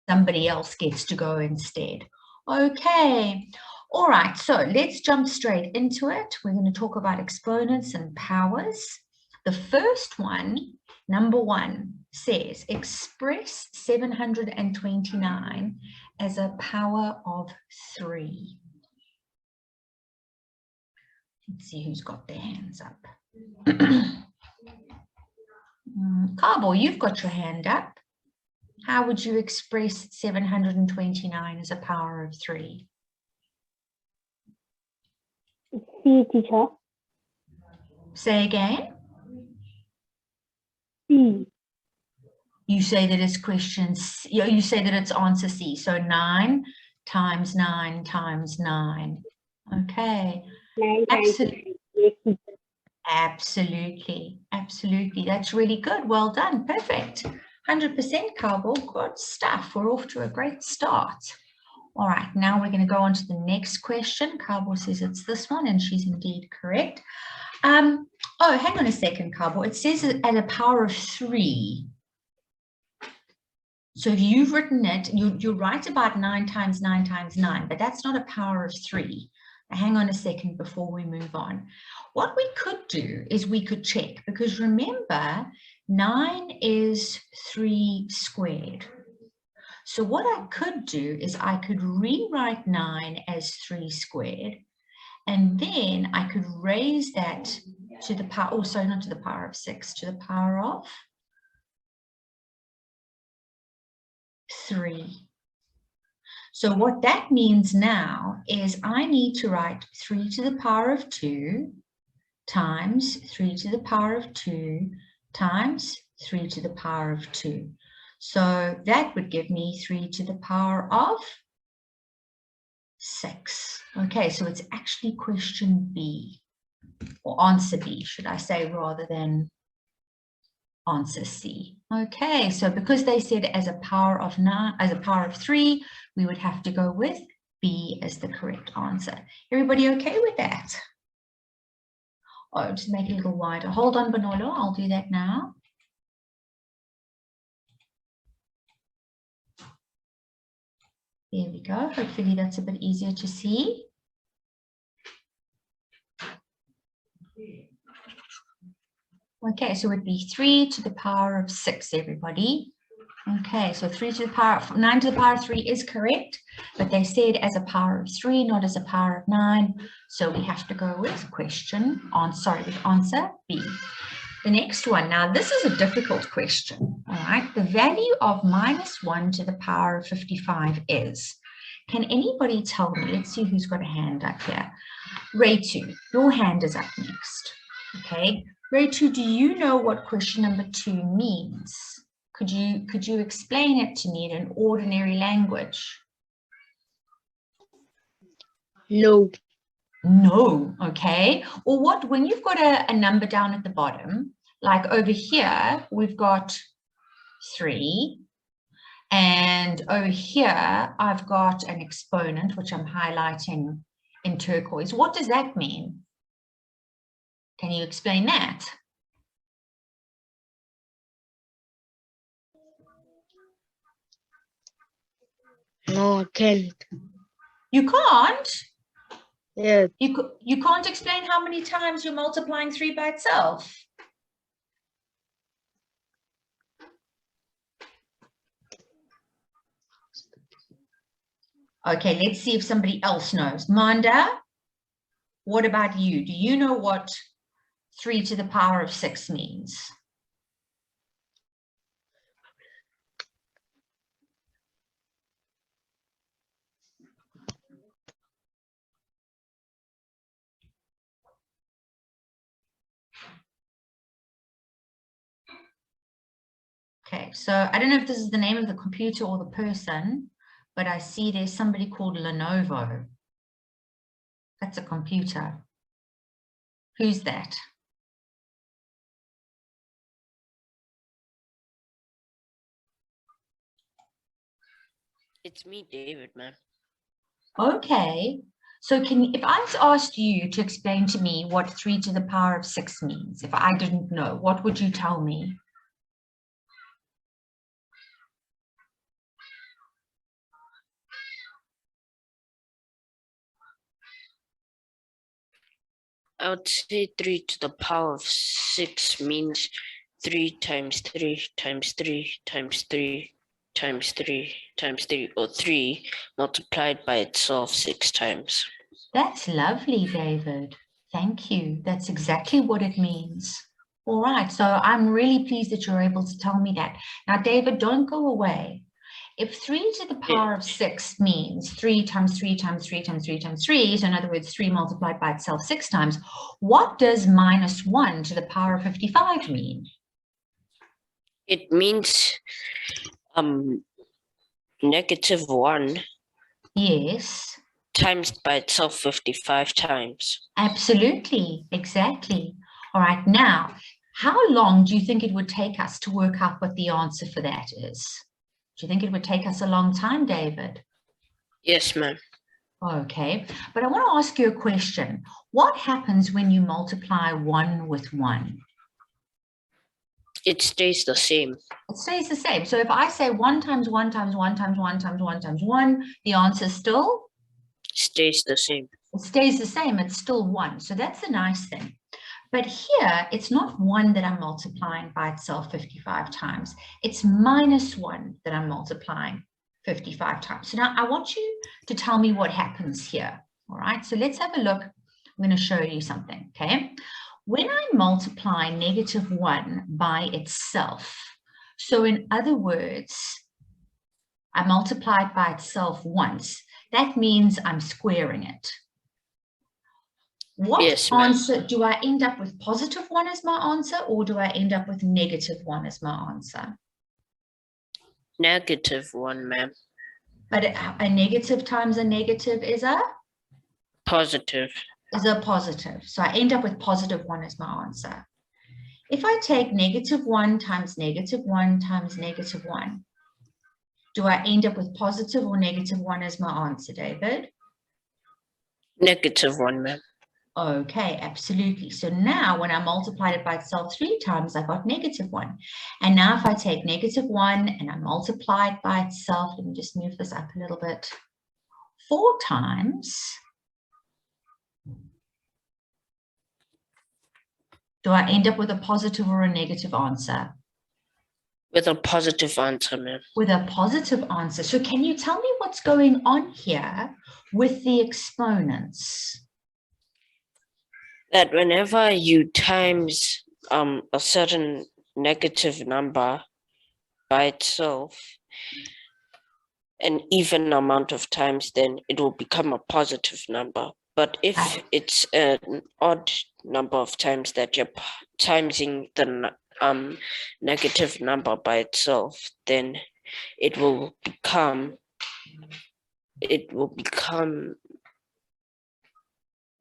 somebody else gets to go instead. Okay. All right, so let's jump straight into it. We're going to talk about exponents and powers. The first one, number 1, says express 729 as a power of 3. Let's see who's got their hands up. Carbo, you've got your hand up. How would you express 729 as a power of 3? C, teacher. Say again. C. You say that it's question C, you say that it's answer C. So 9 times 9 times 9. Okay. 9 Absolutely. Absolutely. Absolutely. That's really good. Well done. Perfect. 100% Cowboy. Good stuff. We're off to a great start. All right, now we're going to go on to the next question. Cowboy says it's this one, and she's indeed correct. Oh, hang on a second, Cowboy. It says at a power of 3. So if you've written it, you're right about 9 times 9 times 9, but that's not a power of 3. Now, hang on a second before we move on. What we could do is we could check, because remember, 9 is 3 squared. So what I could do is I could rewrite 9 as 3 squared, and then I could raise that to the power, oh, sorry, not to the power of 6, to the power of 3. So what that means now is I need to write 3 to the power of 2 times 3 to the power of 2 times 3 to the power of 2. So that would give me 3 to the power of 6. Okay, so it's actually question B, or answer B, should I say, rather than answer C. Okay, so because they said as a power of 9, as a power of 3, we would have to go with B as the correct answer. Everybody okay with that? Oh, just make it a little wider. Hold on, Bonolo, I'll do that now. There we go. Hopefully that's a bit easier to see. Okay, so it would be 3 to the power of 6, everybody. Okay, so 3 to the power of 9 to the power of 3 is correct, but they said as a power of 3, not as a power of 9. So we have to go with answer B. The next one, now this is a difficult question, all right? The value of -1 to the power of 55 is, can anybody tell me, let's see who's got a hand up here. Ray2, your hand is up next, okay? Ray2, do you know what question number 2 means? Could you explain it to me in an ordinary language? No. No, okay. Or what, when you've got a number down at the bottom, like over here, we've got 3. And over here, I've got an exponent, which I'm highlighting in turquoise. What does that mean? Can you explain that? No, I can't. You can't? Yeah. You can't explain how many times you're multiplying 3 by itself? Okay, let's see if somebody else knows. Manda, what about you? Do you know what 3 to the power of 6 means? Okay, so I don't know if this is the name of the computer or the person, but I see there's somebody called Lenovo. That's a computer. Who's that? It's me, David, man. Okay, so if I asked you to explain to me what 3 to the power of 6 means, if I didn't know, what would you tell me? I would say 3 to the power of 6 means 3 times 3 times 3 times 3 times 3 times 3, or 3 multiplied by itself 6 times. That's lovely, David. Thank you. That's exactly what it means. All right, so I'm really pleased that you're able to tell me that. Now, David, don't go away. If 3 to the power of 6 means 3 times 3 times 3 times 3 times 3, so in other words, 3 multiplied by itself 6 times, what does minus 1 to the power of 55 mean? It means -1 Yes, times by itself 55 times. absolutely, exactly. All right, now, how long do you think it would take us to work out what the answer for that is? Do you think it would take us a long time, David? Yes, ma'am. Okay, but I want to ask you a question. What happens when you multiply 1 with 1? It stays the same. It stays the same. So if I say 1 times 1 times 1 times 1 times 1 times 1, the answer still Stays the same. it stays the same. It's still 1. So that's the nice thing. But here, it's not 1 that I'm multiplying by itself 55 times. It's minus 1 that I'm multiplying 55 times. So now I want you to tell me what happens here. All right, so let's have a look. I'm going to show you something, okay? When I multiply -1 by itself, so in other words, I multiply it by itself once. That means I'm squaring it. What Yes, ma'am. answer do I end up with? +1 as my answer, or do I end up with -1 as my answer? -1, ma'am. But a negative times a negative is a Positive. positive. So I end up with +1 as my answer. If I take -1 times -1 times -1, do I end up with positive or -1 as my answer, David? -1, ma'am. Okay, absolutely. So now when I multiplied it by itself 3 times, I got -1. And now if I take -1 and I multiply it by itself, let me just move this up a little bit, 4 times, do I end up with a positive or a negative answer? With a positive answer, ma'am. With a positive answer. So can you tell me what's going on here with the exponents? That whenever you times a certain negative number by itself an even amount of times, then it will become a positive number. But if it's an odd number of times that you're timesing the negative number by itself, then it will become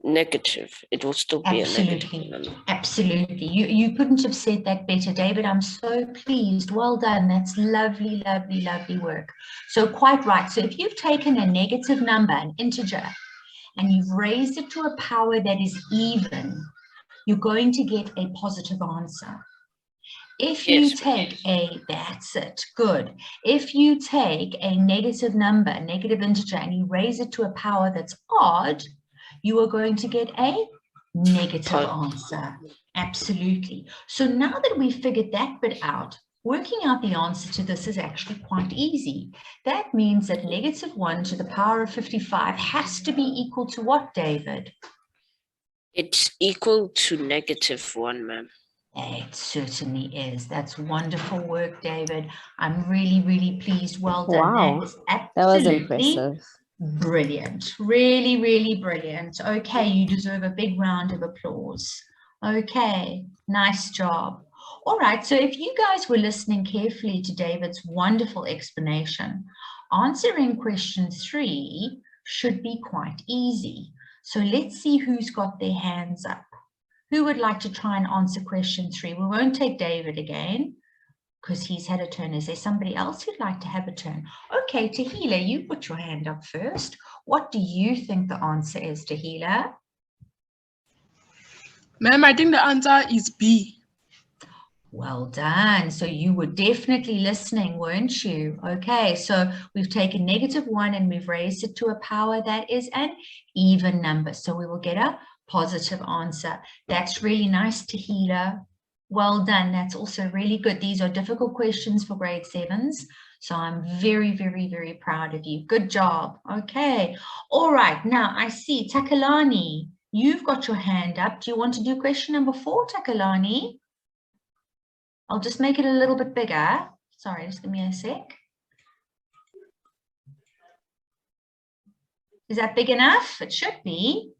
negative. It will still be a negative number. Absolutely. You couldn't have said that better, David. I'm so pleased. Well done. That's lovely, lovely, lovely work. So quite right. So if you've taken a negative number, an integer, and you've raised it to a power that is even, you're going to get a positive answer. If you take that's it, good. If you take a negative number, a negative integer, and you raise it to a power that's odd, you are going to get a negative answer. Absolutely. So now that we've figured that bit out, working out the answer to this is actually quite easy. That means that -1 to the power of 55 has to be equal to what, David? It's equal to -1, ma'am. It certainly is. That's wonderful work, David. I'm really, really pleased. Well done. Wow, that was impressive. Brilliant. Really, really brilliant. Okay, you deserve a big round of applause. Okay, nice job. All right, so if you guys were listening carefully to David's wonderful explanation, answering question 3 should be quite easy. So let's see who's got their hands up. Who would like to try and answer question 3? We won't take David again because he's had a turn. Is there somebody else who'd like to have a turn? Okay, Tahila, you put your hand up first. What do you think the answer is, Tahila? Ma'am, I think the answer is B. Well done. So you were definitely listening, weren't you? Okay, so we've taken -1 and we've raised it to a power that is an even number. So we will get a positive answer. That's really nice, Tahila. Well done. That's also really good. These are difficult questions for grade 7s. So I'm very, very, very proud of you. Good job. Okay. All right. Now I see Takalani, you've got your hand up. Do you want to do question number 4, Takalani? I'll just make it a little bit bigger. Sorry, just give me a sec. Is that big enough? It should be.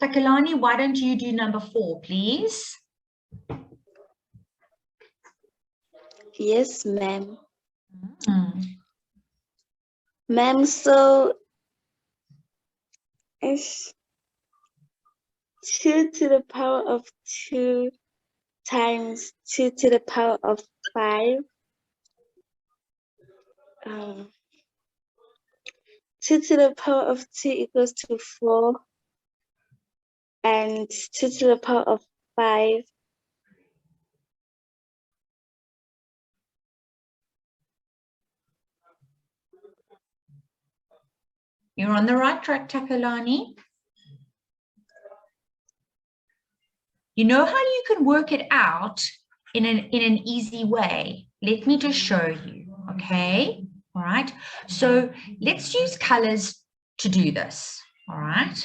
Takalani, why don't you do number 4, please? Yes, ma'am. Ma'am, So it's 2 to the power of 2 times 2 to the power of 5. 2 to the power of 2 equals to 4. And 2 to the power of 5. You're on the right track, Takalani. You know how you can work it out in an easy way? Let me just show you, okay? All right, so let's use colors to do this, all right?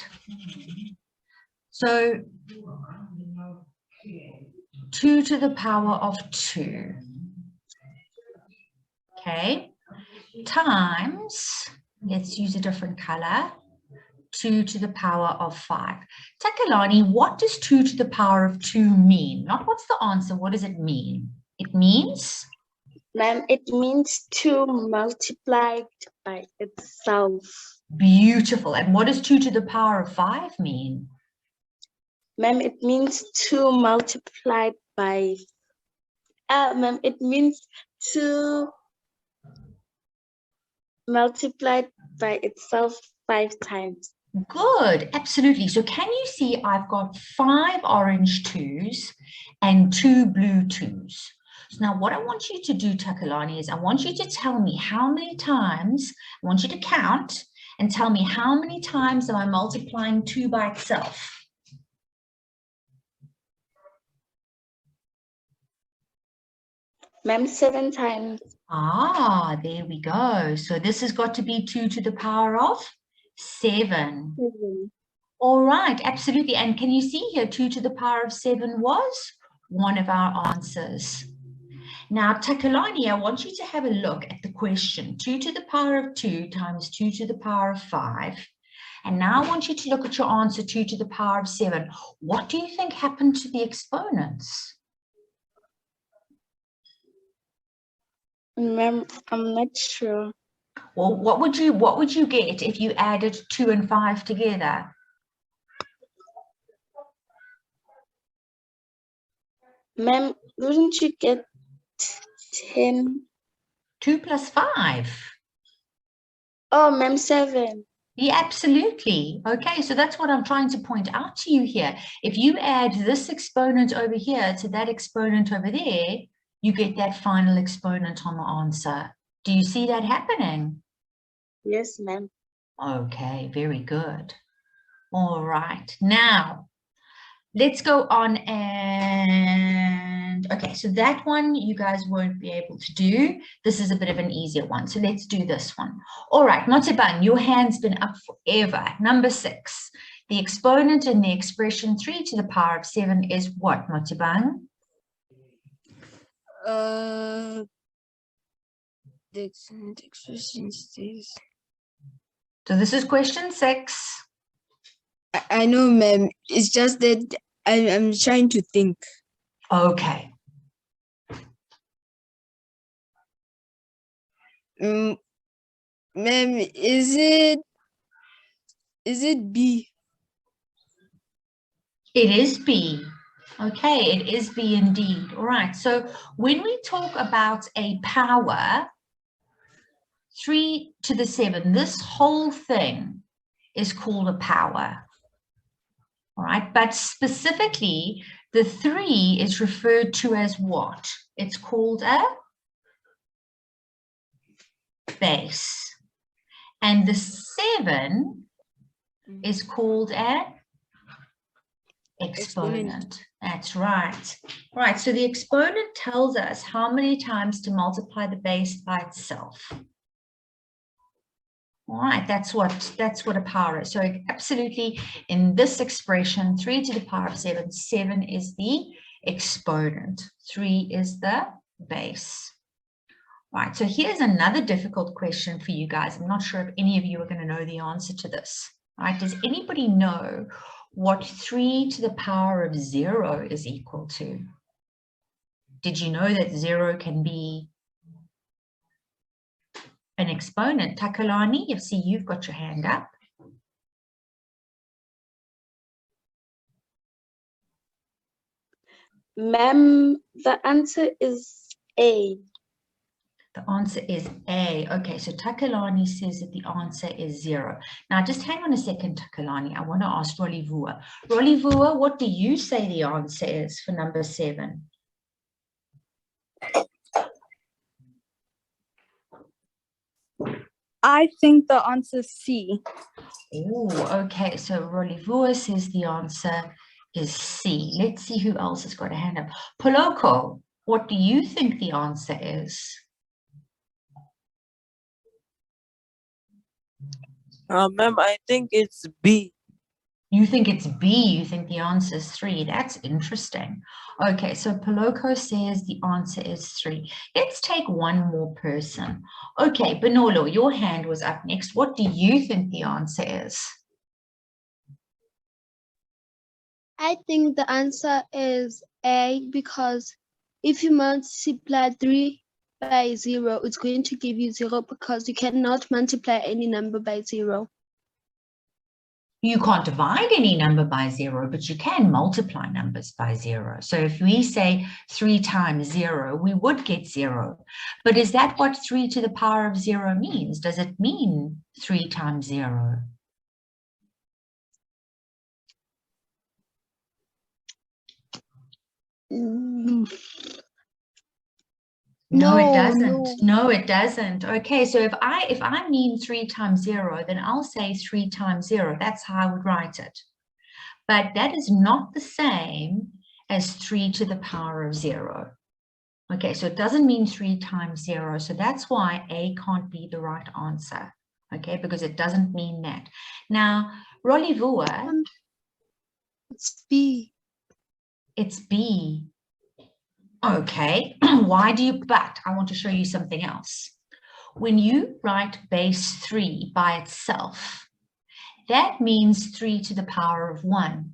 So 2 to the power of 2, okay, times, let's use a different color, 2 to the power of 5. Takalani, what does 2 to the power of 2 mean? Not what's the answer, what does it mean? It means? Ma'am, it means 2 multiplied by itself. Beautiful. And what does 2 to the power of 5 mean? Ma'am, it means 2 multiplied by, ma'am, it means 2 multiplied by itself 5 times. Good, absolutely. So can you see I've got 5 orange 2s and 2 blue 2s. So now what I want you to do, Takalani, is I want you to tell me how many times, I want you to count and tell me how many times am I multiplying 2 by itself? Ma'am, 7 times. Ah, there we go. So this has got to be 2 to the power of 7. All right, absolutely. And can you see here 2 to the power of 7 was one of our answers. Now, Takalani, I want you to have a look at the question. 2 to the power of 2 times 2 to the power of 5. And now I want you to look at your answer, 2 to the power of 7. What do you think happened to the exponents? Ma'am, I'm not sure. Well, what would you get if you added 2 and 5 together? Ma'am, wouldn't you get 10? 2 plus 5. Oh, ma'am, 7. Yeah, absolutely. Okay, so that's what I'm trying to point out to you here. If you add this exponent over here to that exponent over there, you get that final exponent on the answer. Do you see that happening? Yes, ma'am. Okay, very good. All right, now let's go on and, okay, so that one you guys won't be able to do. This is a bit of an easier one, so let's do this one. All right, Motibang, your hand's been up forever. Number 6, the exponent in the expression 3 to the power of 7 is what, Motibang? the expression is. So this is question 6. I know, ma'am. It's just that I'm trying to think. Okay. Ma'am, is it B? It is B. Okay, it is B indeed. All right, so when we talk about a power, 3 to the 7, this whole thing is called a power. All right? But specifically, the 3 is referred to as what? It's called a base. And the 7 is called an exponent. That's right. Right, so the exponent tells us how many times to multiply the base by itself. All right, that's what a power is. So absolutely, in this expression, 3 to the power of 7, 7 is the exponent, 3 is the base. Right, so here's another difficult question for you guys. I'm not sure if any of you are going to know the answer to this. Right, does anybody know what 3 to the power of 0 is equal to? Did you know that 0 can be an exponent? Takalani, you see you've got your hand up. Ma'am, the answer is A. The answer is A. Okay, so Takalani says that the answer is 0. Now, just hang on a second, Takalani. I want to ask Rolivua. Rolivua, what do you say the answer is for number 7? I think the answer is C. Oh, okay. So Rolivua says the answer is C. Let's see who else has got a hand up. Poloko, what do you think the answer is? Ma'am, I think it's B. You think it's B, you think the answer is 3. That's interesting. Okay, so Poloko says the answer is 3. Let's take one more person. Okay, Benolo, your hand was up next. What do you think the answer is? I think the answer is A, because if you multiply 3 by 0, it's going to give you 0, because you cannot multiply any number by 0. You can't divide any number by 0, but you can multiply numbers by 0. So if we say 3 times 0, we would get 0. But is that what 3 to the power of 0 means? Does it mean 3 times 0? No, it doesn't. No, it doesn't. Okay, so if I mean 3 times 0, then I'll say 3 times 0. That's how I would write it. But that is not the same as 3 to the power of 0. Okay, so it doesn't mean 3 times 0. So that's why A can't be the right answer. Okay, because it doesn't mean that. Now, Rolivua. It's B. It's B. Okay, why do you, but I want to show you something else. When you write base 3 by itself, that means 3 to the power of 1.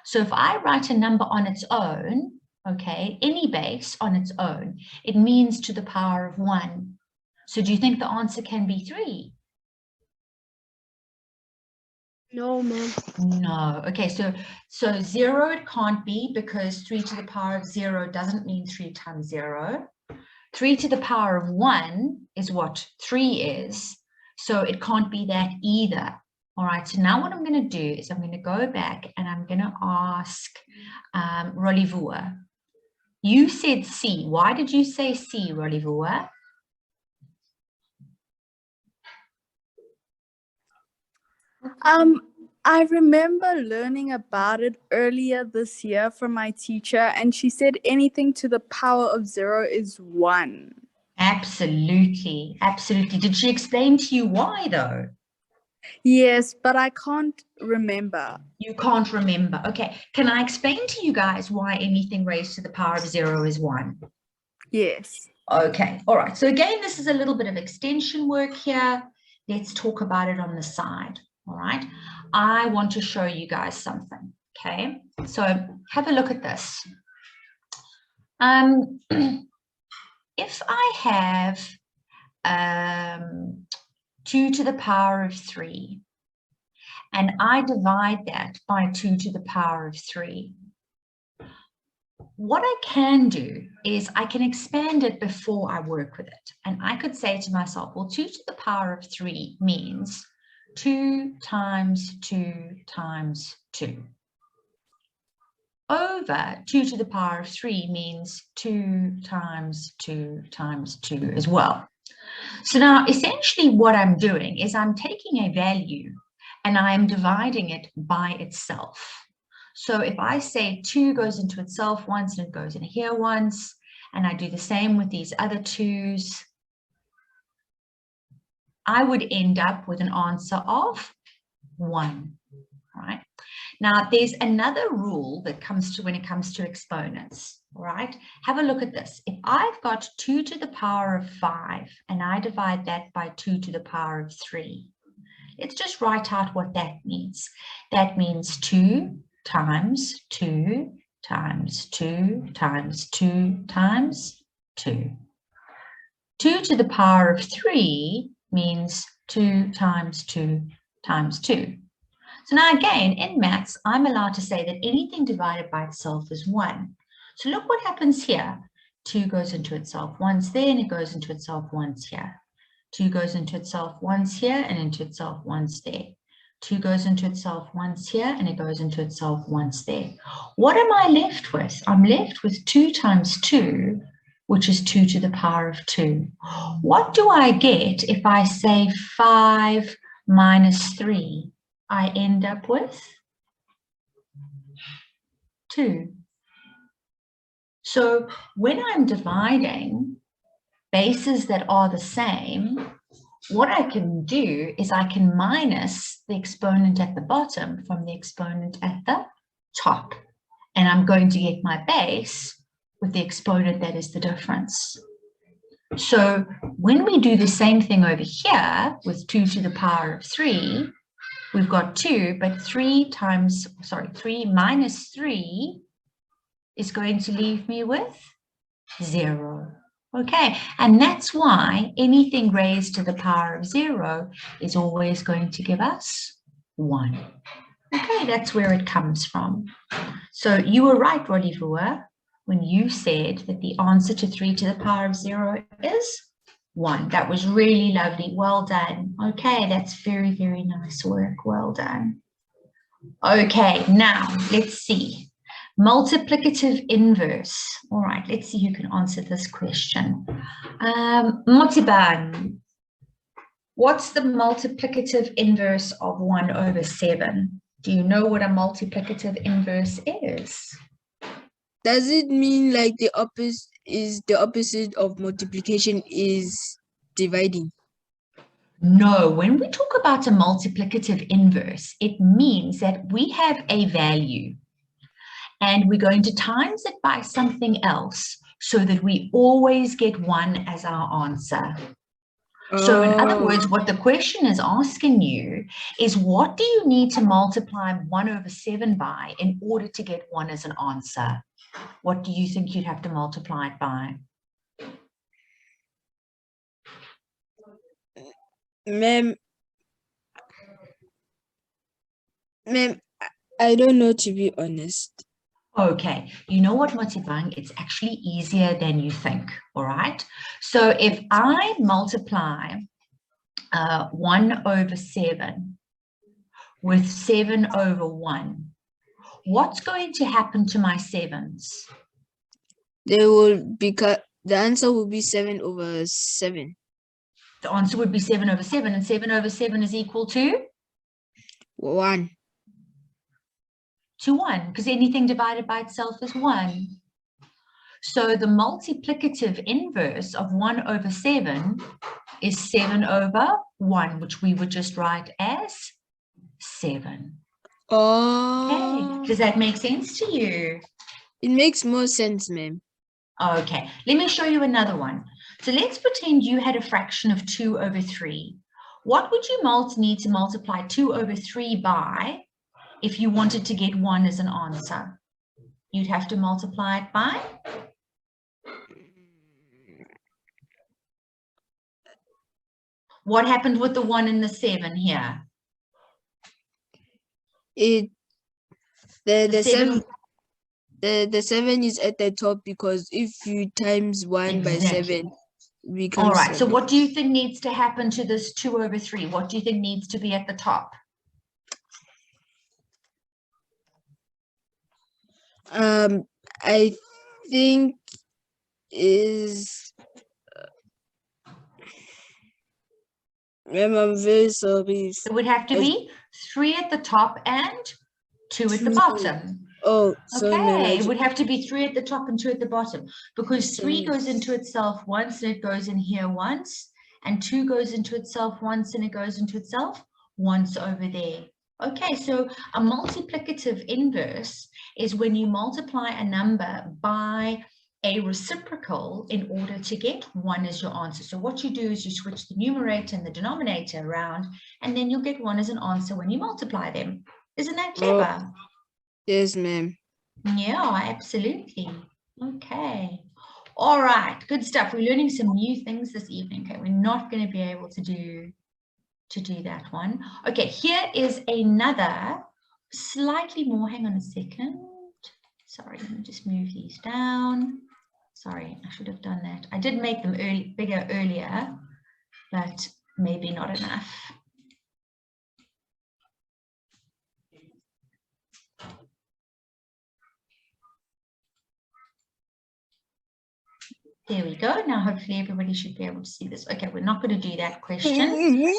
So if I write a number on its own, okay, any base on its own, it means to the power of 1. So do you think the answer can be 3? No, ma'am. No. Okay, so 0 it can't be, because 3 to the power of 0 doesn't mean 3 times 0. 3 to the power of 1 is what 3 is. So it can't be that either. All right, so now what I'm going to do is I'm going to go back and I'm going to ask Rolivua. You said C. Why did you say C, Rolivua? I remember learning about it earlier this year from my teacher, and she said anything to the power of 0 is 1. Absolutely, absolutely. Did she explain to you why though? Yes, but I can't remember. You can't remember. Okay, can I explain to you guys why anything raised to the power of 0 is 1? Yes. Okay, all right. So again, this is a little bit of extension work here. Let's talk about it on the side, all right? I want to show you guys something, okay? So have a look at this. If I have 2 to the power of 3, and I divide that by 2 to the power of 3, what I can do is I can expand it before I work with it. And I could say to myself, well, 2 to the power of 3 means 2 times 2 times 2. over 2 to the power of 3 means 2 times 2 times 2 as well. So now essentially what I'm doing is I'm taking a value and I am dividing it by itself. So if I say 2 goes into itself once and it goes in here once, and I do the same with these other 2's, I would end up with an answer of 1, right? Now, there's another rule that comes to when it comes to exponents, right? Have a look at this. If I've got 2 to the power of 5 and I divide that by 2 to the power of 3, let's just write out what that means. That means 2 times 2 times 2 times 2 times 2. 2 to the power of 3 means 2 times 2 times 2. So now again, in maths, I'm allowed to say that anything divided by itself is 1. So look what happens here. 2 goes into itself once there, and it goes into itself once here. 2 goes into itself once here and into itself once there. 2 goes into itself once here and it goes into itself once there. What am I left with? I'm left with 2 times 2, which is 2 to the power of 2. What do I get if I say 5 minus 3? I end up with 2. So when I'm dividing bases that are the same, what I can do is I can minus the exponent at the bottom from the exponent at the top. And I'm going to get my base with the exponent that is the difference. So when we do the same thing over here with 2 to the power of 3, we've got 2, but 3 minus 3 is going to leave me with 0. Okay, and that's why anything raised to the power of 0 is always going to give us 1. Okay, that's where it comes from. So you were right, Rolivua, when you said that the answer to 3 to the power of 0 is 1. That was really lovely. Well done. Okay, that's very, very nice work. Well done. Okay, now let's see. Multiplicative inverse. All right, let's see who can answer this question. Motibang, what's the multiplicative inverse of 1 over 7? Do you know what a multiplicative inverse is? Does it mean like the opposite of multiplication is dividing? No, when we talk about a multiplicative inverse, it means that we have a value and we're going to times it by something else so that we always get 1 as our answer. So in other words, what the question is asking you is, what do you need to multiply 1 over 7 by in order to get 1 as an answer? What do you think you'd have to multiply it by? Ma'am, I don't know, to be honest. Okay, you know what, Motibang, it's actually easier than you think, all right? So if I multiply 1 over 7 with 7 over 1, what's going to happen to my 7s? They will become, the answer will be 7 over 7. The answer would be 7 over 7, and 7 over 7 is equal to? 1. To 1, because anything divided by itself is 1. So the multiplicative inverse of 1 over 7 is 7 over 1, which we would just write as 7. Oh. Okay, does that make sense to you? It makes more sense, ma'am. Okay, let me show you another one. So let's pretend you had a fraction of 2 over 3. What would you need to multiply 2 over 3 by if you wanted to get 1 as an answer? You'd have to multiply it by? What happened with the 1 and the 7 here? The 7 is at the top, because if you times 1 by 7, we can. All right, so what do you think needs to happen to this 2 over 3? What do you think needs to be at the top? I think is. Ma'am, I'm very sorry. It would have to I- be 3 at the top and 2 at the Two. bottom. Oh, sorry, ma'am. Okay, it would have to be 3 at the top and 2 at the bottom, because 3 Sorry. goes into itself once and it goes in here once, and 2 goes into itself once and it goes into itself once over there. Okay, so a multiplicative inverse is when you multiply a number by a reciprocal in order to get 1 as your answer. So what you do is you switch the numerator and the denominator around, and then you'll get 1 as an answer when you multiply them. Isn't that clever? Yes, ma'am. Yeah, absolutely. Okay. All right, good stuff. We're learning some new things this evening. Okay, we're not going to be able to do that one. Okay, here is another slightly more. Hang on a second. Sorry, let me just move these down. Sorry, I should have done that. I did make them bigger earlier, but maybe not enough. There we go. Now, hopefully everybody should be able to see this. Okay, we're not going to do that question.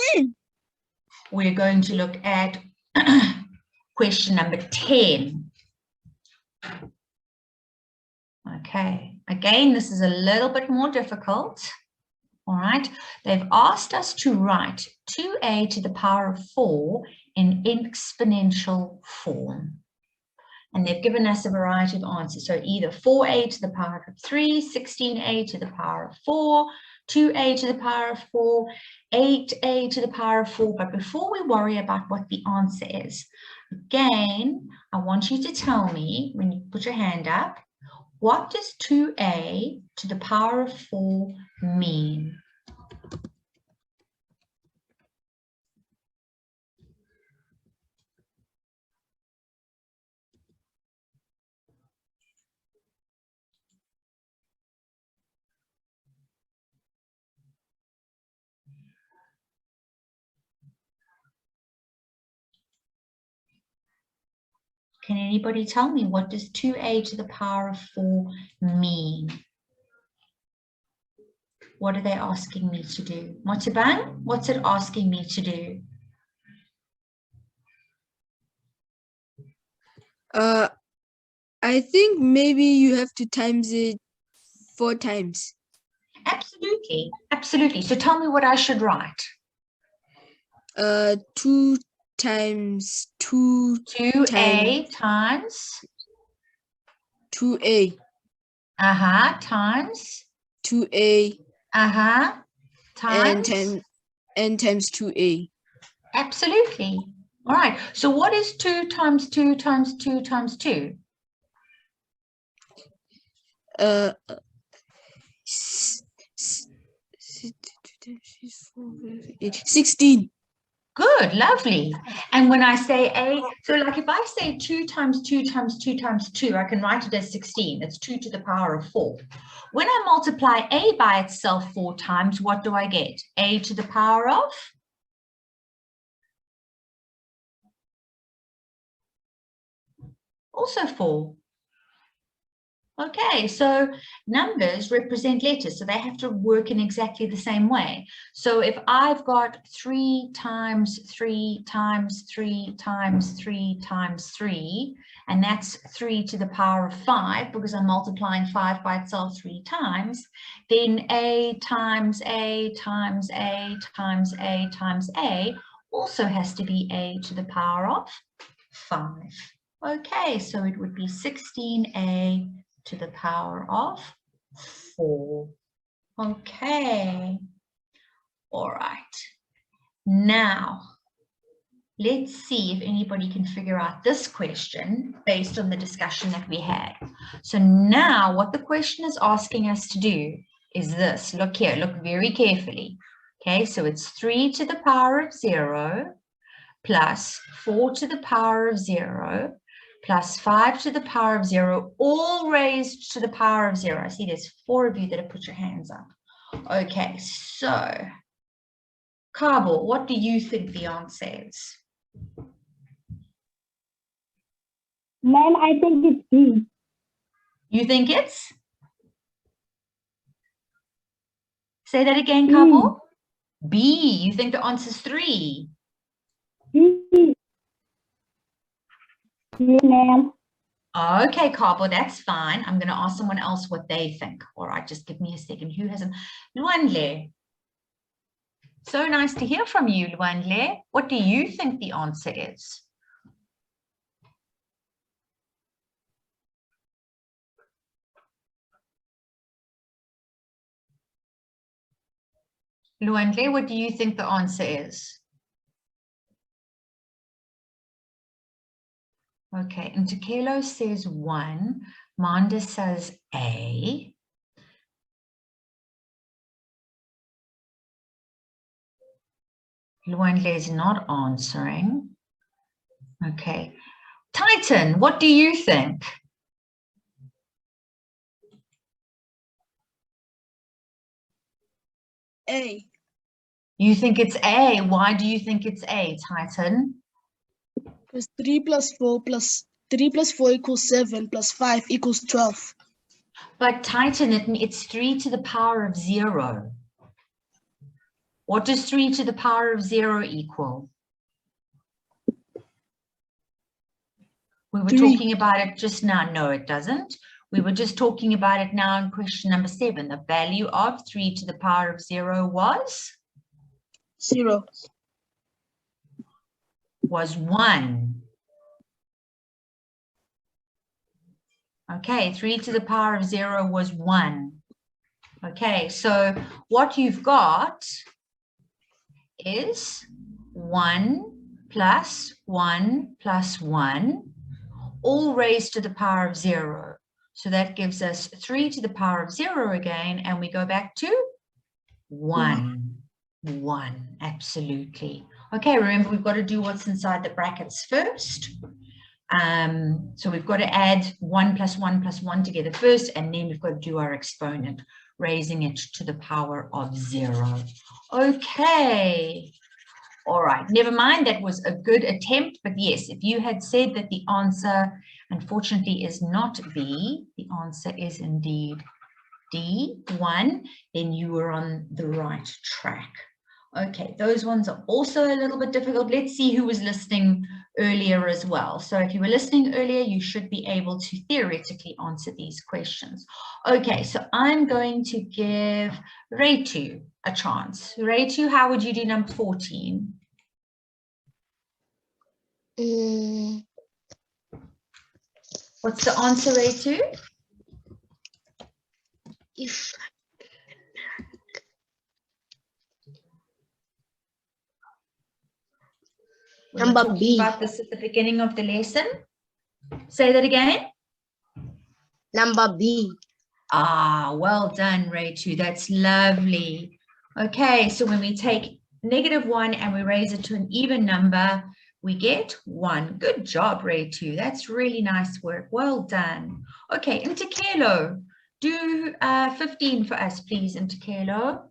We're going to look at question number 10. Okay, again, this is a little bit more difficult. All right, they've asked us to write 2a to the power of 4 in exponential form. And they've given us a variety of answers. So either 4a to the power of 3, 16a to the power of 4, 2a to the power of 4, 8a to the power of 4. But before we worry about what the answer is, again, I want you to tell me, when you put your hand up, what does 2a to the power of 4 mean? Can anybody tell me, what does 2a to the power of 4 mean? What are they asking me to do? Motabang, what's it asking me to do? I think maybe you have to times it 4 times. Absolutely, absolutely. So tell me what I should write. 2 times 2 2a times 2a times 2a times and times 2a. Absolutely. All right. So what is 2 times 2 times 2 times 2? 16. Good, lovely. And when I say a, so like if I say 2 times 2 times 2 times 2, I can write it as 16. It's 2 to the power of 4. When I multiply a by itself 4 times, what do I get? A to the power of? Also 4. Okay, so numbers represent letters, so they have to work in exactly the same way. So if I've got 3 times 3 times 3 times 3 times 3, and that's 3 to the power of 5, because I'm multiplying 5 by itself 3 times, then a times a times a times a times a also has to be a to the power of 5. Okay, so it would be 16a to the power of 4. Okay. All right. Now, let's see if anybody can figure out this question based on the discussion that we had. So now what the question is asking us to do is this. Look here, look very carefully. Okay, so it's 3 to the power of 0 plus 4 to the power of 0 plus 5 to the power of 0, all raised to the power of 0. I see there's 4 of you that have put your hands up. Okay, so, Kabul, what do you think the answer is? Ma'am, I think it's B. You think it's? Say that again, Kabo. B. You think the answer is 3? Yeah, ma'am. Okay, Kabo, that's fine. I'm going to ask someone else what they think. All right, just give me a second. Who hasn't? Luanle. So nice to hear from you, Luanle. What do you think the answer is? Luanle, what do you think the answer is? Okay, and Tekelo says 1. Manda says A. Luanle is not answering. Okay. Titan, what do you think? A. You think it's A. Why do you think it's A, Titan? Because 3 plus 4 equals 7 plus 5 equals 12. But Titan, it's 3 to the power of 0. What does 3 to the power of 0 equal? We were 3. talking about it just now. No, it doesn't. We were just talking about it now in question number 7. The value of 3 to the power of 0 was? 0. Was 1. Okay, 3 to the power of 0 was 1. Okay, so what you've got is 1 plus 1 plus 1, all raised to the power of 0. So that gives us 3 to the power of 0 again, and we go back to 1. 1, absolutely. Okay, remember we've got to do what's inside the brackets first. So we've got to add 1 plus 1 plus 1 together first, and then we've got to do our exponent, raising it to the power of 0. Okay. All right, never mind, that was a good attempt, but yes, if you had said that the answer, unfortunately, is not B, the answer is indeed D, 1, then you were on the right track. Okay, those ones are also a little bit difficult. Let's see who was listening earlier as well. So if you were listening earlier, you should be able to theoretically answer these questions. Okay, so I'm going to give Retu a chance. Retu, how would you do number 14? What's the answer, Retu? If Number B. About this at the beginning of the lesson. Say that again. Number B. Ah, well done, Retu. That's lovely. Okay, so when we take -1 and we raise it to an even number, we get 1. Good job, Retu. That's really nice work. Well done. Okay, Ntekelo, do 15 for us, please, Ntekelo.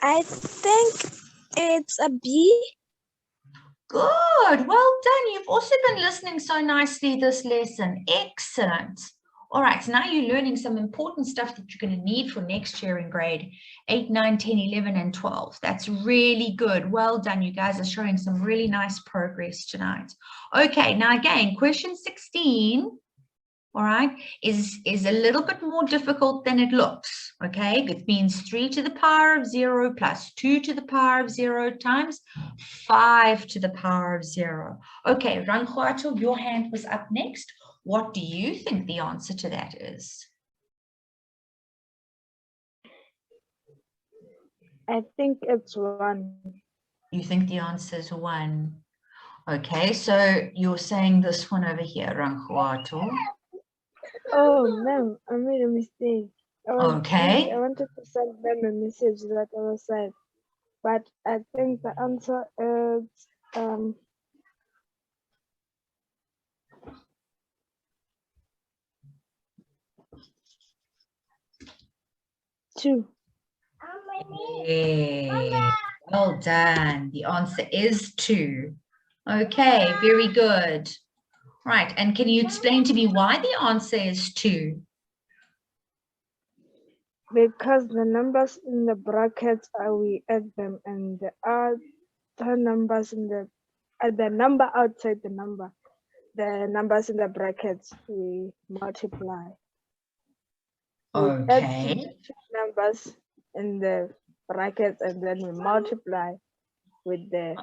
I think it's a B. Good, well done. You've also been listening so nicely this lesson. Excellent. All right, so now you're learning some important stuff that you're going to need for next year in grade 8, 9, 10, 11, and 12. That's really good. Well done. You guys are showing some really nice progress tonight. Okay, now again, question 16, all right, is a little bit more difficult than it looks, okay? It means 3 to the power of 0 plus 2 to the power of 0 times 5 to the power of 0. Okay, Ranghuato, your hand was up next. What do you think the answer to that is? I think it's 1. You think the answer is 1. Okay, so you're saying this one over here, Ranghuato. Oh, no, I made a mistake. Okay. I wanted to send them a message that I was sent, but I think the answer is 2. Yeah. Well done. The answer is 2. Okay, very good. Right, and can you explain to me why the answer is 2? Because the numbers in the brackets we add them, and the other numbers in the number outside the numbers in the brackets we multiply. We add Okay. two numbers in the brackets and then we multiply with the.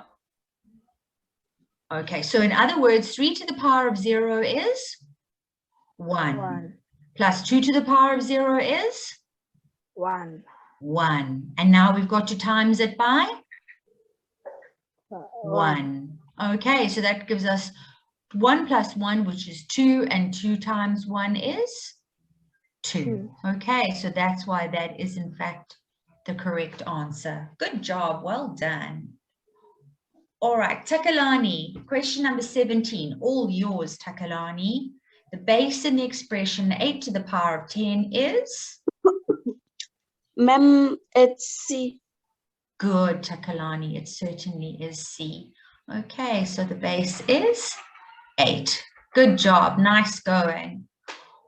Okay, so in other words, 3 to the power of 0 is 1. Plus 2 to the power of 0 is 1. 1. And now we've got to times it by 1. Okay, so that gives us 1 plus 1, which is 2, and 2 times 1 is 2. Okay, so that's why that is in fact the correct answer. Good job, well done. All right, Takalani, question number 17, all yours, Takalani. The base in the expression 8 to the power of 10 is? Ma'am, it's C. Good, Takalani, it certainly is C. Okay, so the base is 8. Good job, nice going.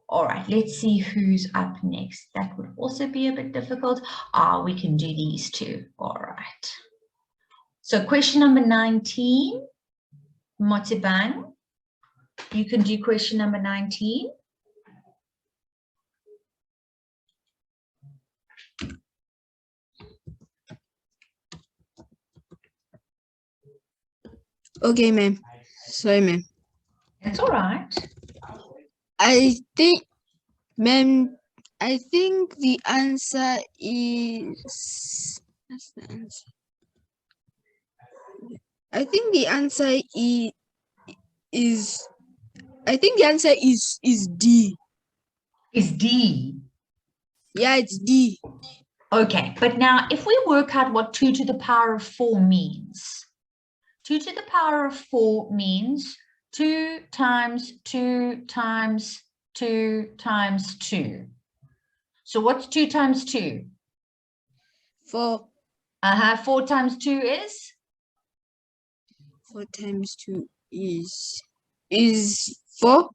All right, let's see who's up next. That would also be a bit difficult. We can do these two. All right. So question number 19, Motibang. You can do question number 19. Okay, ma'am. Sorry, ma'am. That's all right. I think, ma'am, I think the answer is. That's the answer. I think the answer is. I think the answer is D. Is D? Yeah, it's D. Okay, but now if we work out what 2 to the power of 4 means, 2 to the power of 4 means 2 times 2 times 2 times 2. So what's 2 times 2? 4. 4 times 2 is? 4 times 2 is 4.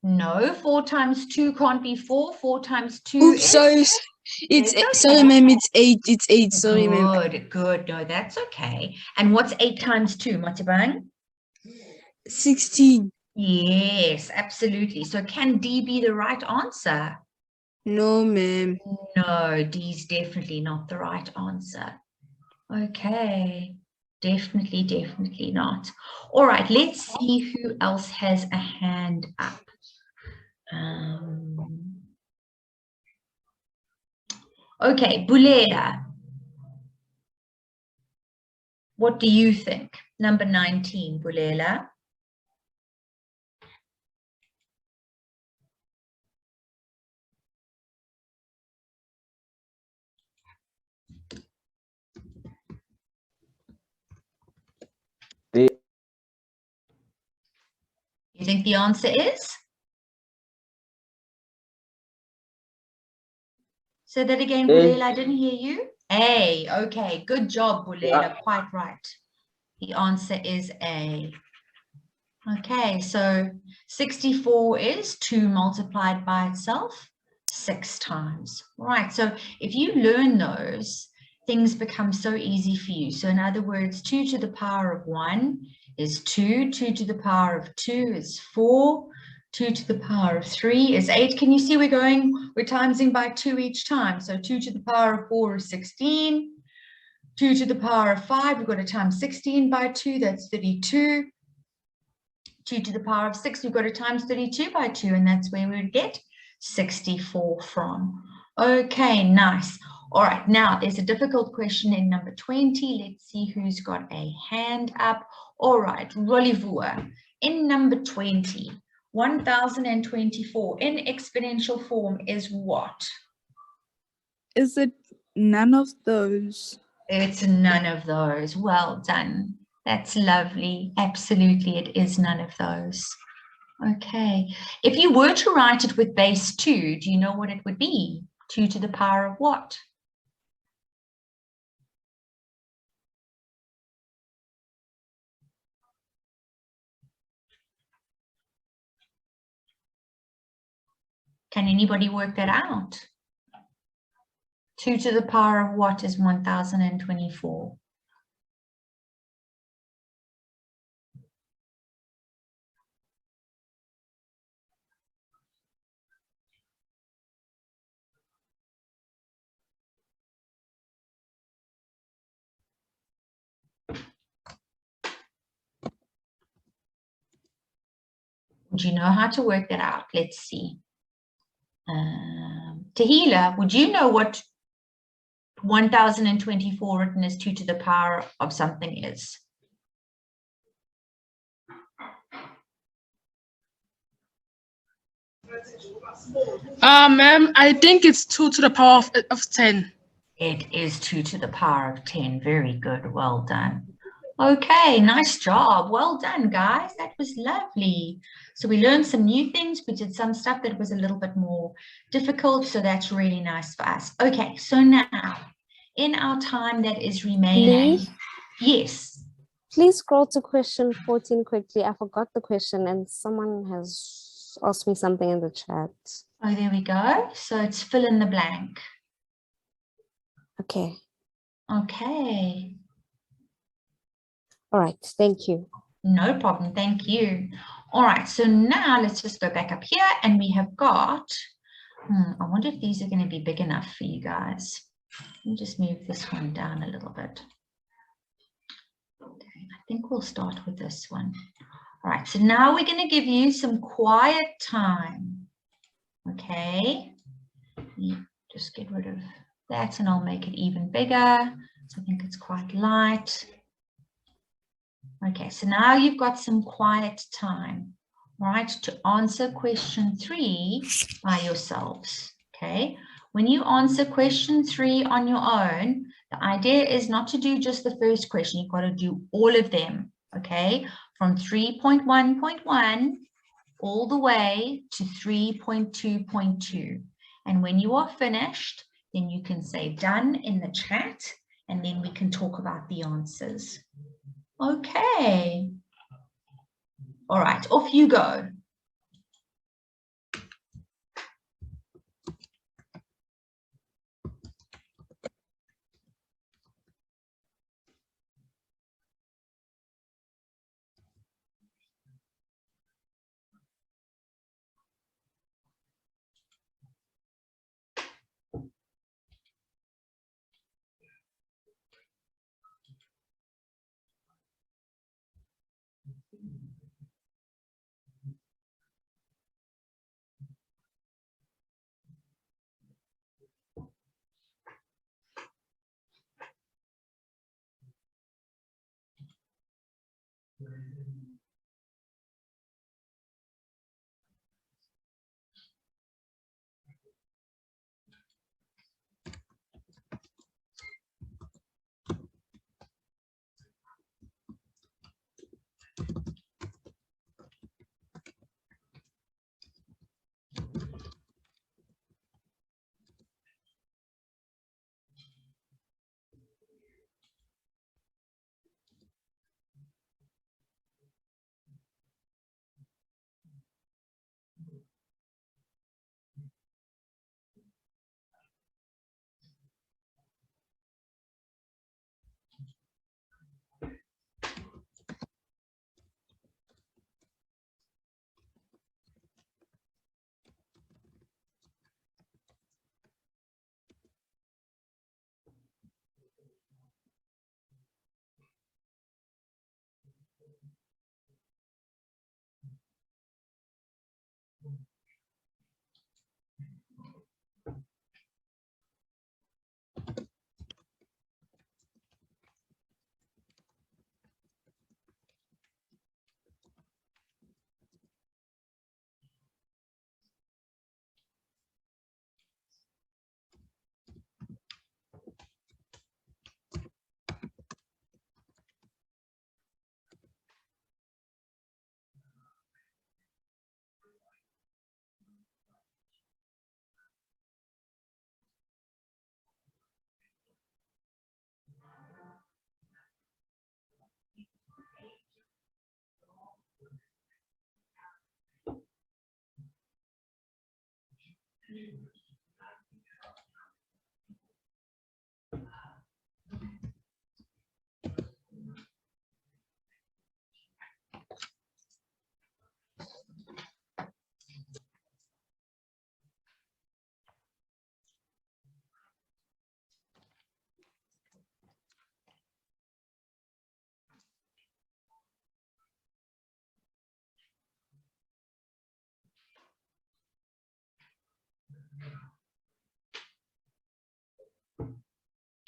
No, 4 times 2 can't be 4. 4 times 2 Oops, is? sorry. It's okay. sorry, ma'am. It's 8. It's 8. Sorry, ma'am. Good, good. No, that's okay. And what's 8 times 2, Matibang? 16. Yes, absolutely. So can D be the right answer? No, ma'am. No, D is definitely not the right answer. Okay, definitely not. All right, let's see who else has a hand up. Okay, Bulea. What do you think? Number 19, Bulela. You think the answer is? Say that again, Bulela, I didn't hear you. A, okay, good job, Bulela, quite right. The answer is A. Okay, so 64 is 2 multiplied by itself 6 times. Right, so if you learn those, things become so easy for you. So in other words, 2 to the power of 1 is 2, 2 to the power of 2 is 4, 2 to the power of 3 is 8. Can you see we're timesing by 2 each time? So 2 to the power of 4 is 16. 2 to the power of 5, we've got to times 16 by 2, that's 32. 2 to the power of 6, we've got to times 32 by 2, and that's where we would get 64 from. Okay, nice. All right, now there's a difficult question in number 20. Let's see who's got a hand up. All right, Rolivua. In number 20, 1024 in exponential form is what? Is it none of those? It's none of those. Well done. That's lovely. Absolutely, it is none of those. Okay. If you were to write it with base 2, do you know what it would be? 2 to the power of what? Can anybody work that out? 2 to the power of what is 1024? Would you know how to work that out? Let's see. Tahila, would you know what 1024 written as 2 to the power of something is? Ma'am, I think it's 2 to the power of 10. It is 2 to the power of 10. Very good. Well done. Okay, nice job. Well done, guys. That was lovely. So we learned some new things. We did some stuff that was a little bit more difficult. So that's really nice for us. Okay, so now in our time that is remaining. Lee? Yes. Please scroll to question 14 quickly. I forgot the question and someone has asked me something in the chat. Oh, there we go. So it's fill in the blank. Okay. Okay. All right. Thank you. No problem. Thank you. All right. So now let's just go back up here and we have got, I wonder if these are going to be big enough for you guys. Let me just move this one down a little bit. Okay, I think we'll start with this one. All right. So now we're going to give you some quiet time. Okay. Just get rid of that and I'll make it even bigger. So I think it's quite light. Okay, so now you've got some quiet time, right, to answer question 3 by yourselves, okay? When you answer question 3 on your own, the idea is not to do just the first question. You've got to do all of them, okay? From 3.1.1 all the way to 3.2.2. And when you are finished, then you can say done in the chat, and then we can talk about the answers. Okay. All right, off you go.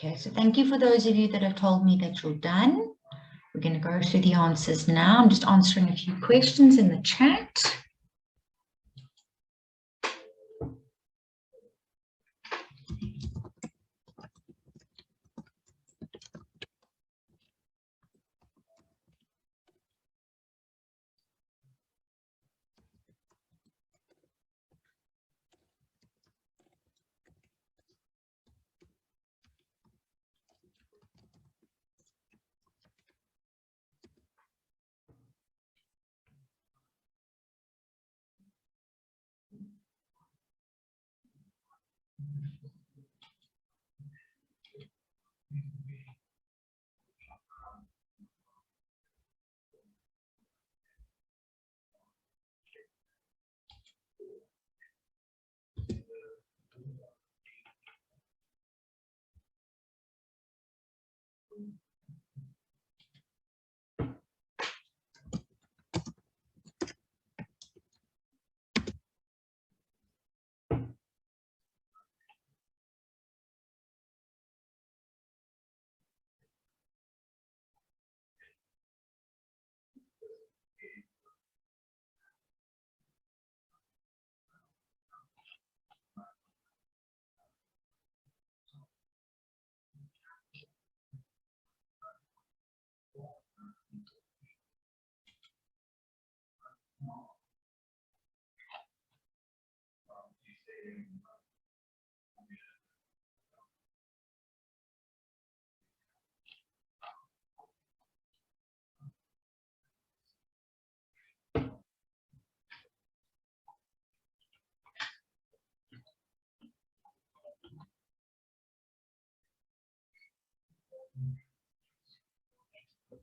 Okay, so thank you for those of you that have told me that you're done. We're going to go through the answers now. I'm just answering a few questions in the chat.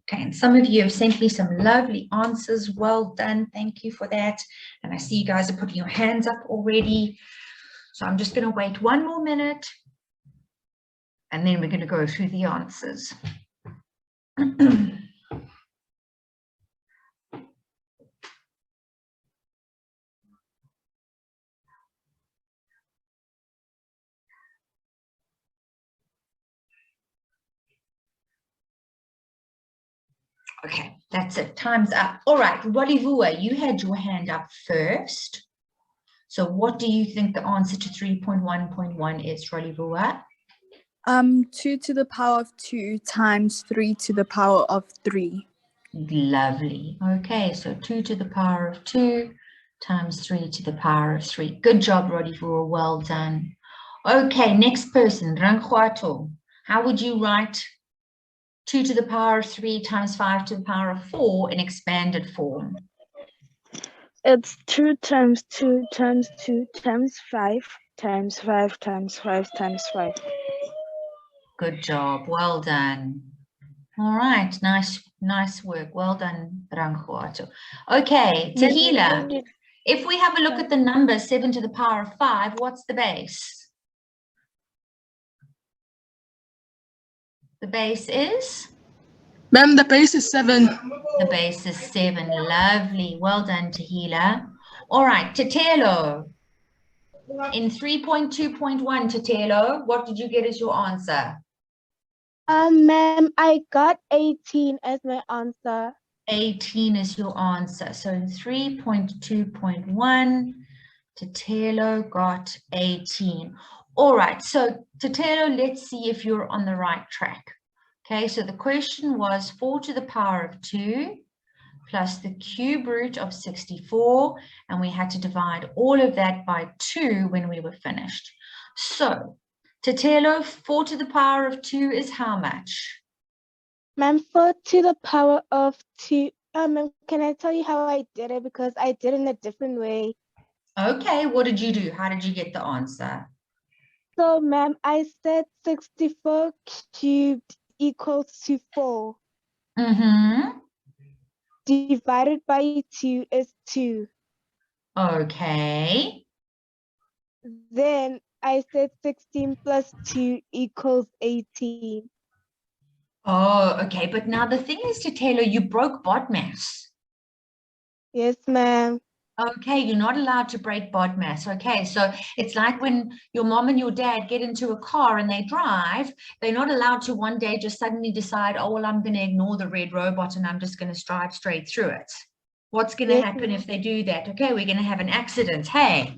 Okay, and some of you have sent me some lovely answers. Well done. Thank you for that. And I see you guys are putting your hands up already. So I'm just going to wait one more minute. And then we're going to go through the answers. Okay, that's it. Time's up. All right, Rolivua, you had your hand up first. So what do you think the answer to 3.1.1 is, Rolivua? 2 to the power of 2 times 3 to the power of 3. Lovely. Okay, so 2 to the power of 2 times 3 to the power of 3. Good job, Rolivua. Well done. Okay, next person, Ranghuato. How would you write 2 to the power of 3 times 5 to the power of 4 in expanded form? It's 2 times 2 times 2 times 5 times 5 times 5 times 5. Good job. Well done. All right. Nice work. Well done, Ranghuato. Okay, Tahila. If we have a look at the number 7 to the power of 5, what's the base? The base is? Ma'am, the base is 7. The base is 7. Lovely. Well done, Tahila. All right, Tatelo. In 3.2.1, Tatelo, what did you get as your answer? Ma'am, I got 18 as my answer. 18 is your answer. So in 3.2.1, Tatelo got 18. All right, so Tatelo, let's see if you're on the right track. Okay, so the question was 4 to the power of 2 plus the cube root of 64, and we had to divide all of that by 2 when we were finished. So, Tatelo, 4 to the power of 2 is how much? Ma'am, 4 to the power of 2. Ma'am, can I tell you how I did it? Because I did it in a different way. Okay, what did you do? How did you get the answer? So, ma'am, I said 64 cubed equals to 4. Mm-hmm. Divided by 2 is 2. Okay. Then I said 16 plus 2 equals 18. Oh, okay. But now the thing is, Tatelo, you broke BODMAS. Yes, ma'am. Okay, you're not allowed to break BODMAS. Okay, so it's like when your mom and your dad get into a car and they drive, they're not allowed to one day just suddenly decide, oh, well, I'm going to ignore the red robot and I'm just going to drive straight through it. What's going to happen if they do that? Okay, we're going to have an accident. Hey,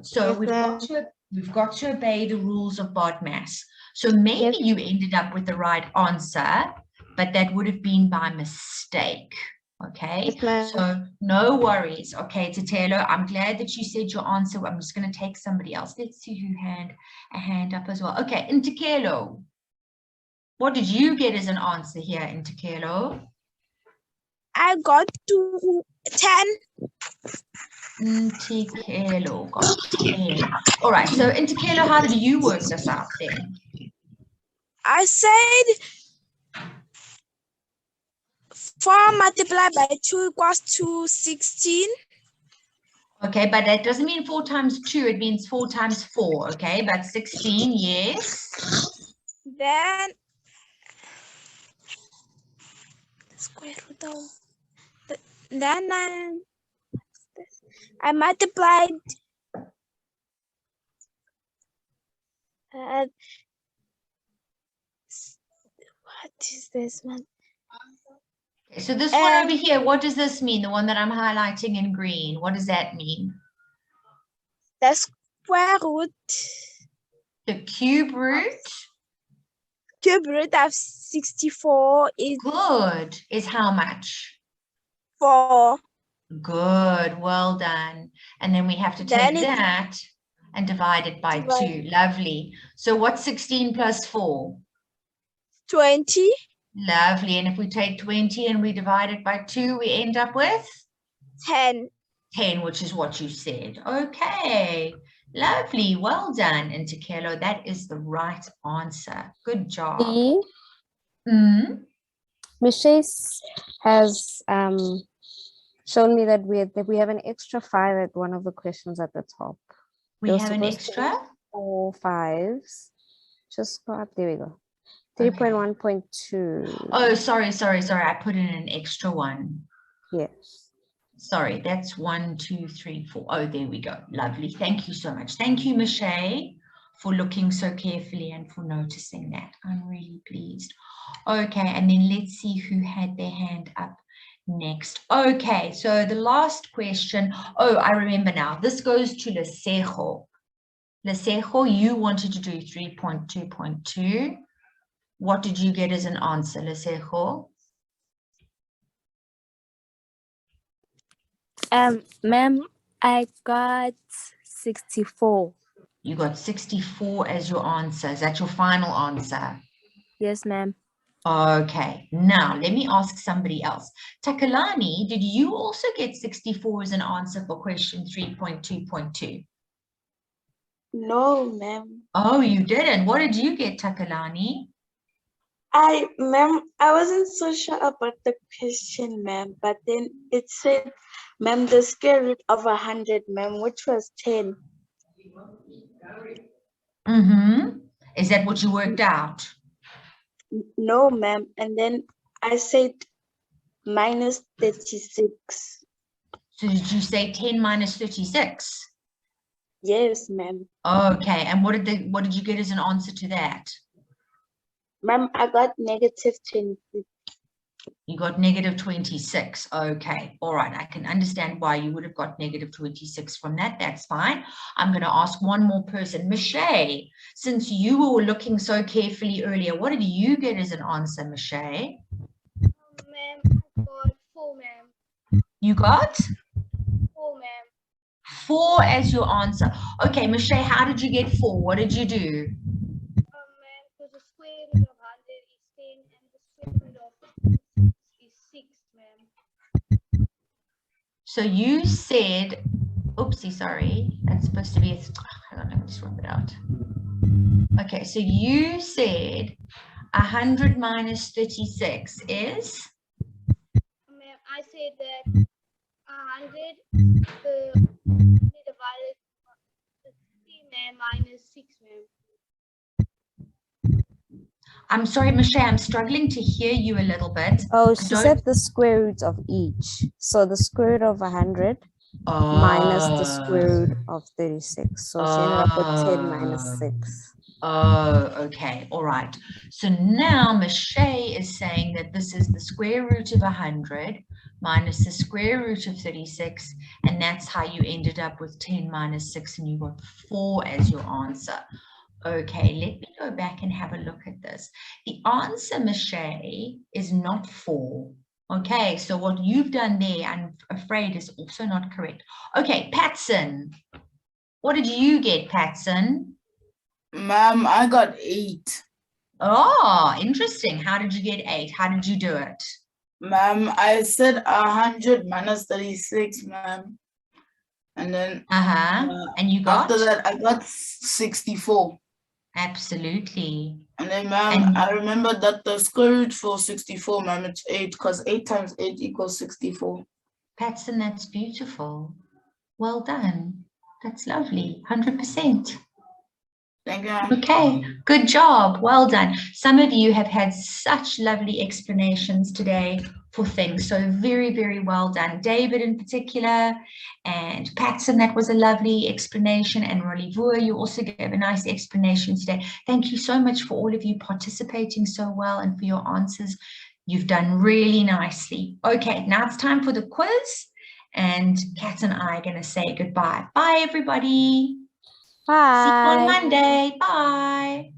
so we've got to obey the rules of BODMAS. So maybe you ended up with the right answer, but that would have been by mistake. Okay, so no worries. Okay, Tatelo, I'm glad that you said your answer. I'm just going to take somebody else. Let's see who had a hand up as well. Okay, Intikelo, what did you get as an answer here, Intikelo? I got to 10. Intikelo got 10. All right, so Intikelo, how did you work this out then? I said 4 multiplied by 2 equals to 16. Okay, but that doesn't mean 4 times 2. It means 4 times 4. Okay, but 16, yes. Then square root of then I multiplied what is this one? So this one over here, what does this mean? The one that I'm highlighting in green, what does that mean? The square root. The cube root? Cube root of 64 is good. Is how much? 4. Good, well done. And then we have to take that and divide it by 2. Lovely. So what's 16 plus 4? 20. Lovely. And if we take 20 and we divide it by 2, we end up with? 10. 10, which is what you said. Okay. Lovely. Well done, Intikelo. That is the right answer. Good job. Michelle has shown me that we have an extra 5 at one of the questions at the top. We have an extra? 4 5s. Just go up. There we go. 3.1.2. Oh, sorry. I put in an extra one. Yes. Sorry, that's 1, 2, 3, 4. Oh, there we go. Lovely. Thank you so much. Thank you, Michelle, for looking so carefully and for noticing that. I'm really pleased. Okay, and then let's see who had their hand up next. Okay, so the last question. Oh, I remember now. This goes to Lesejo. Lesejo, you wanted to do 3.2.2. What did you get as an answer, Lesejo? Ma'am, I got 64. You got 64 as your answer. Is that your final answer? Yes, ma'am. Okay, now let me ask somebody else. Takalani, did you also get 64 as an answer for question 3.2.2? No, ma'am. Oh, you didn't. What did you get, Takalani? Ma'am, I wasn't so sure about the question, ma'am, but then it said, ma'am, the square root of 100, ma'am, which was 10. Is that what you worked out? No, ma'am. And then I said minus 36. So did you say 10 minus 36? Yes, ma'am. Okay, and what did you get as an answer to that? Ma'am, I got negative 26. You got negative 26. Okay, all right. I can understand why you would have got negative 26 from that. That's fine. I'm going to ask one more person. Michelle, since you were looking so carefully earlier, what did you get as an answer, Michelle? Ma'am, I got 4, ma'am. You got? 4, ma'am. 4 as your answer. Okay, Michelle, how did you get 4? What did you do? Ma'am, because the square root of 100 is 10 and the square root of 6 is 6, ma'am. So you said, oopsie, sorry, that's supposed to be, hang on, let me just rub it out. Okay, so you said 100 minus 36 is? Ma'am, I said that 100 divided 60, ma'am, minus 6, ma'am. I'm sorry, Michelle, I'm struggling to hear you a little bit. Oh, she said the square root of each. So the square root of 100 minus the square root of 36. So she ended up with 10 minus 6. Oh, okay. All right. So now Michelle is saying that this is the square root of 100 minus the square root of 36. And that's how you ended up with 10 minus 6 and you got 4 as your answer. Okay, let me go back and have a look at this. The answer, Michelle, is not 4. Okay, so what you've done there, I'm afraid, is also not correct. Okay, Patson. What did you get, Patson? Ma'am, I got 8. Oh, interesting. How did you get 8? How did you do it? Ma'am, I said 100 minus 36, ma'am. And then and you got? After that, I got 64. Absolutely. And then, ma'am, I remember that the square root for 64, ma'am, it's 8, because 8 times 8 equals 64. Patson, that's beautiful. Well done. That's lovely. 100%. Thank you. Okay, good job. Well done. Some of you have had such lovely explanations today for things. So very, very well done. David in particular, and Patson, that was a lovely explanation. And Rolivua, you also gave a nice explanation today. Thank you so much for all of you participating so well and for your answers. You've done really nicely. Okay, now it's time for the quiz. And Kat and I are going to say goodbye. Bye, everybody. Bye. See you on Monday. Bye.